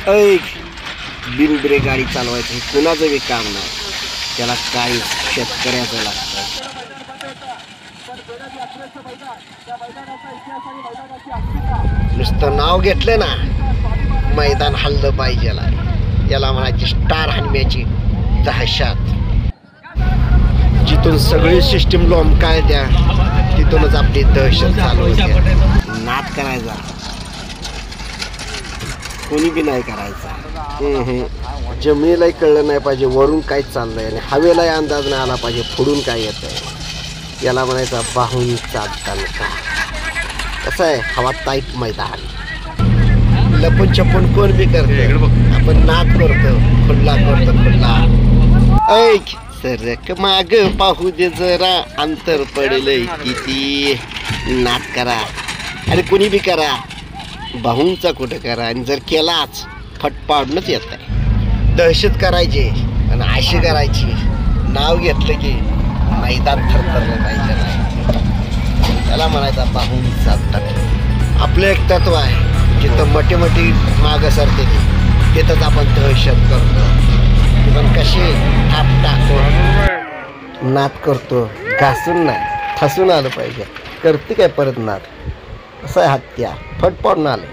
ऐक बिनब्रेक गाडी चालवायची कुणाचं बी काम नाही, त्याला काही शेतकऱ्याचं लागतं. नुसतं नाव घेतलं ना मैदान हल्लं पाहिजे. याला म्हणायची स्टार हनम्याची दहशत. जिथून सगळी सिस्टीम लोंबकाय द्या तिथूनच आपली दहशत चालू होते. नाद करायचा कोणी बी नाही करायचा. जमिनीलाही कळलं नाही पाहिजे वरून काय चाललंय आणि हवेलाही अंदाज नाही आला पाहिजे पुढून काय येतंय. याला म्हणायचा बाहूंचा दणका. कसं आहे हवा टाईट मैदान. लपून छपून कोण बी करतो, आपण नाद करतो, खुल्ला करतो खुल्ला. ऐक सरक माग पाहू दे जरा अंतर पडलंय किती. नाद करा आणि कुणी बी करा, बाहूंचा कुठं करा. आणि जर केलाच फट पाडूनच येत आहे. दहशत करायची आणि अशी करायची, नाव घेतलं की मैदान थरथरलं पाहिजे. त्याला म्हणायचा बाहूंचा तत्व. आपलं एक तत्व आहे, जिथं मोठी मोठी मागं सरते तिथंच आपण दहशत करतो. पण कशी थाप टाकून नाद करतो, घासून नाही ठसून आलं पाहिजे. करते काय परत नाद. असं आहे हत्या फट पाडून आलं.